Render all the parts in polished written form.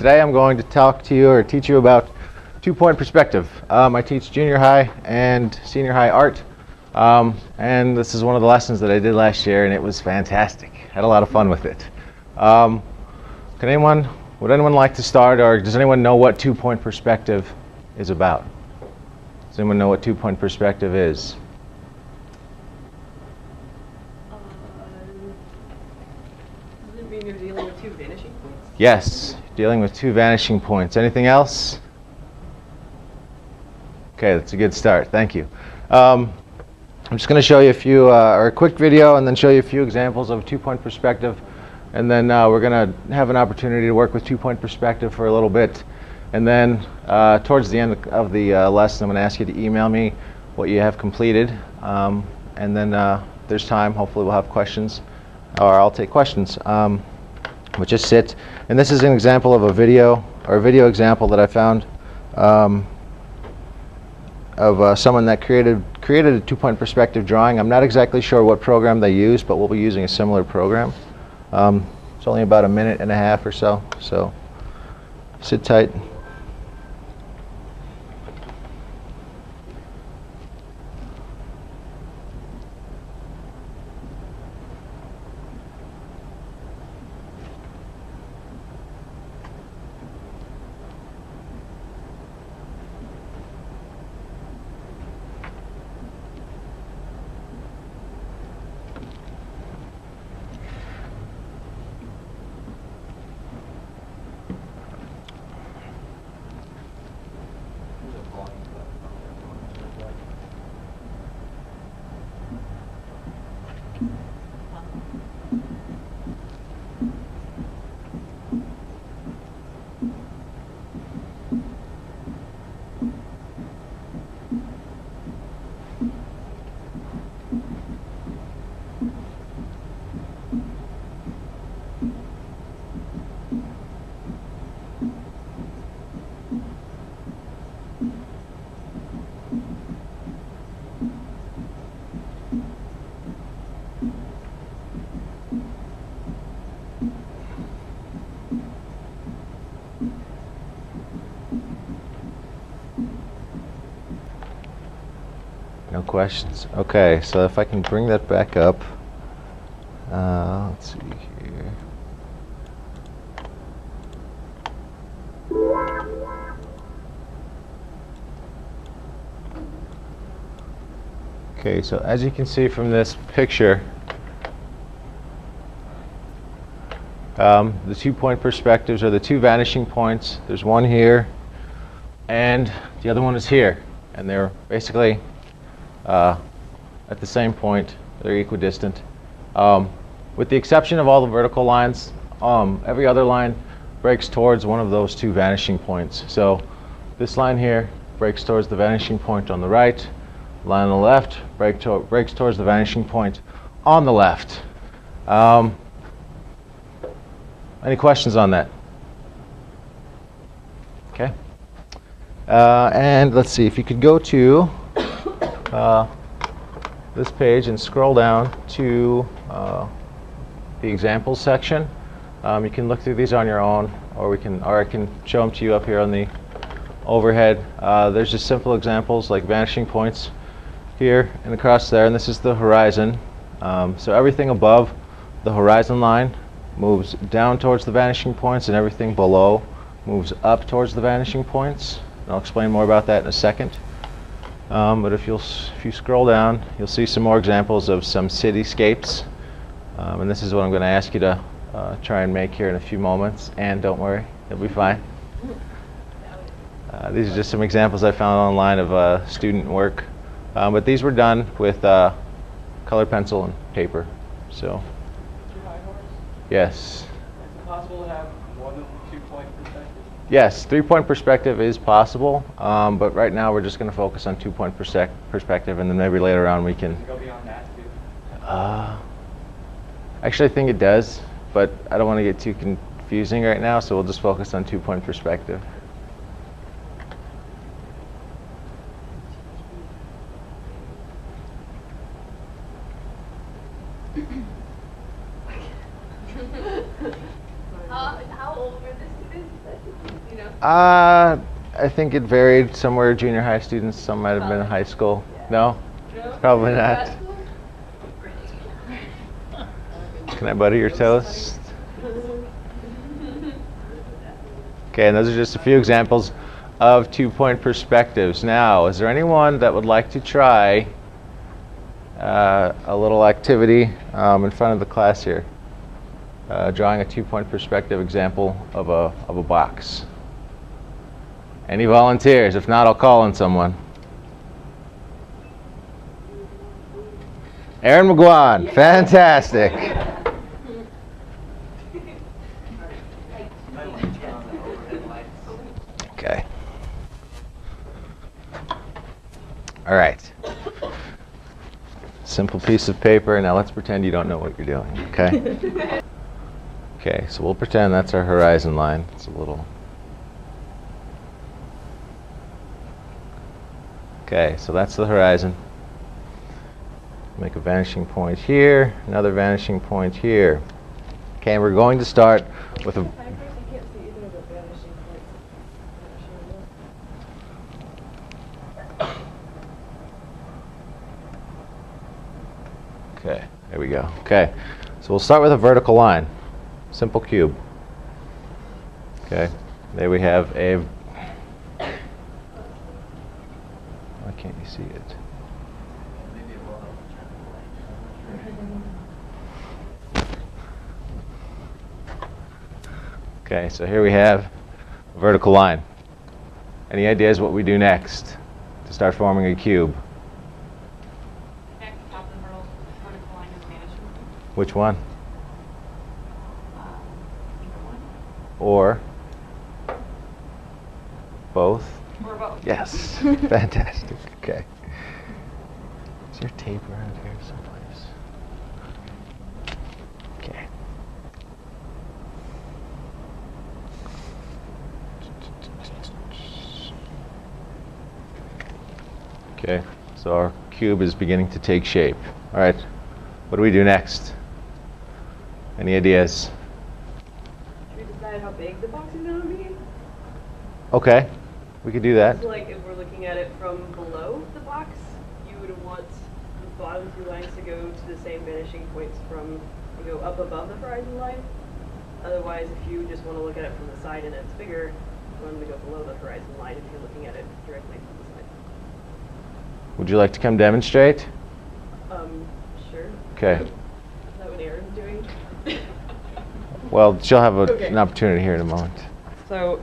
Today I'm going to talk to you or teach you about two-point perspective. I teach junior high and senior high art, and this is one of the lessons that I did last year, and it was fantastic. Had a lot of fun with it. Would anyone like to start, or does anyone know what two-point perspective is about? Does anyone know what two-point perspective is? Does it mean you're dealing with two vanishing points? Yes, dealing with two vanishing points. Anything else? Okay, that's a good start. Thank you. I'm just going to show you a quick video and then show you a few examples of two-point perspective. And then we're going to have an opportunity to work with two-point perspective for a little bit. And then towards the end of the lesson, I'm going to ask you to email me what you have completed. And then if there's time, hopefully we'll have questions, or I'll take questions. But just sit. And this is an example of a video example that I found of someone that created a two-point perspective drawing. I'm not exactly sure what program they used, but we'll be using a similar program. It's only about a minute and a half or so sit tight. No questions? Okay, so if I can bring that back up. Let's see here. Okay, so as you can see from this picture, the two-point perspectives are the two vanishing points. There's one here, and the other one is here. And they're basically at the same point. They're equidistant. With the exception of all the vertical lines, every other line breaks towards one of those two vanishing points. So this line here breaks towards the vanishing point on the right. Line on the left breaks towards the vanishing point on the left. Any questions on that? Okay. And let's see, if you could go to this page and scroll down to the examples section. You can look through these on your own, or I can show them to you up here on the overhead. There's just simple examples like vanishing points here and across there, and this is the horizon. So everything above the horizon line moves down towards the vanishing points, and everything below moves up towards the vanishing points. And I'll explain more about that in a second. But if you scroll down, you'll see some more examples of some cityscapes. And this is what I'm going to ask you to try and make here in a few moments. And don't worry, it'll be fine. These are just some examples I found online of student work. But these were done with colored pencil and paper. So, yes. Is it possible to have more than two-point perspective? Yes, three-point perspective is possible, but right now we're just going to focus on two-point perspective, and then maybe later on we can. Does it go beyond that too? Actually, I think it does, but I don't want to get too confusing right now, so we'll just focus on two-point perspective. How old were the students? I think it varied. Some were junior high students, some might have been in high school. No? Probably not. Can I butter your toast? Okay, and those are just a few examples of two-point perspectives. Now, is there anyone that would like to try a little activity in front of the class here? Drawing a two-point perspective example of a box. Any volunteers? If not, I'll call on someone. Aaron McGuan, fantastic. Okay. All right. Simple piece of paper. Now let's pretend you don't know what you're doing, okay? Okay, so we'll pretend that's our horizon line. It's a little... Okay, so that's the horizon. Make a vanishing point here, another vanishing point here. Okay, and we're going to start with a... I can't see either of the vanishing points. Okay, there we go. Okay, so we'll start with a vertical line. Simple cube. Okay, there we have a... Why can't you see it? Okay, so here we have a vertical line. Any ideas what we do next to start forming a cube? Next, top of the vertical line is vanishing. Which one? Either one. Or both? Or both. Yes. Fantastic. Okay. Is there tape around here someplace? Okay. Okay. So our cube is beginning to take shape. All right. What do we do next? Any ideas? Should we decide how big the box is going to be? Okay. We could do that. So like if we're looking at it from below the box, you would want the bottom two lines to go to the same vanishing points from, to go up above the horizon line. Otherwise, if you just want to look at it from the side and it's bigger, you want them to go below the horizon line if you're looking at it directly from the side. Would you like to come demonstrate? Sure. Okay. Is that what Aaron's doing? Well, she'll have Okay. an opportunity here in a moment. So,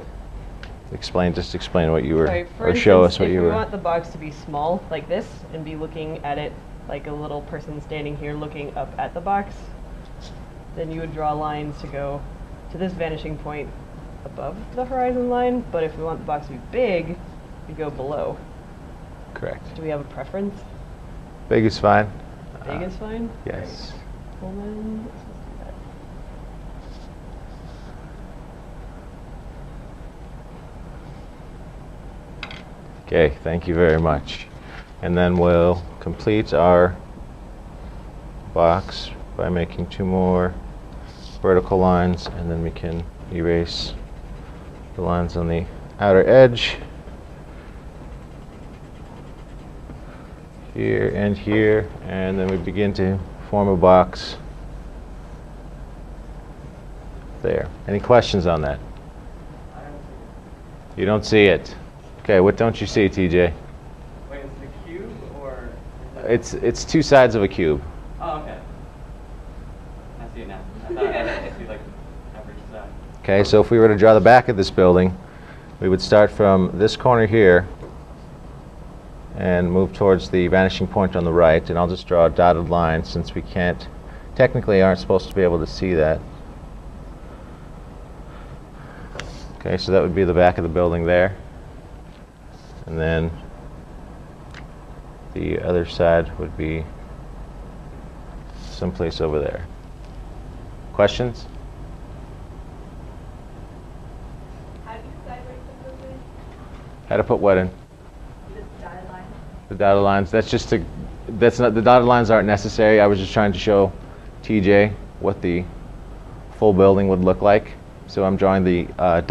Just explain what you were, sorry, for or show instance, us what if you we were. want the box to be small like this and be looking at it like a little person standing here looking up at the box, then you would draw lines to go to this vanishing point above the horizon line. But if we want the box to be big, we go below. Correct. Do we have a preference? Big is fine. Big is fine? Yes. Well then, let's just do that. Okay, thank you very much. And then we'll complete our box by making two more vertical lines, and then we can erase the lines on the outer edge. Here and here, and then we begin to form a box there. Any questions on that? You don't see it. Okay, what don't you see, TJ? Wait, is it a cube or? It's two sides of a cube. Oh, okay. I see it now. I thought I see like average side. Okay, so if we were to draw the back of this building, we would start from this corner here and move towards the vanishing point on the right, and I'll just draw a dotted line since we technically aren't supposed to be able to see that. Okay, so that would be the back of the building there. And then the other side would be someplace over there. Questions? How do you decide where to put those in? How to put what in? The dotted line? The dotted lines. The dotted lines aren't necessary. I was just trying to show TJ what the full building would look like. So I'm drawing the dotted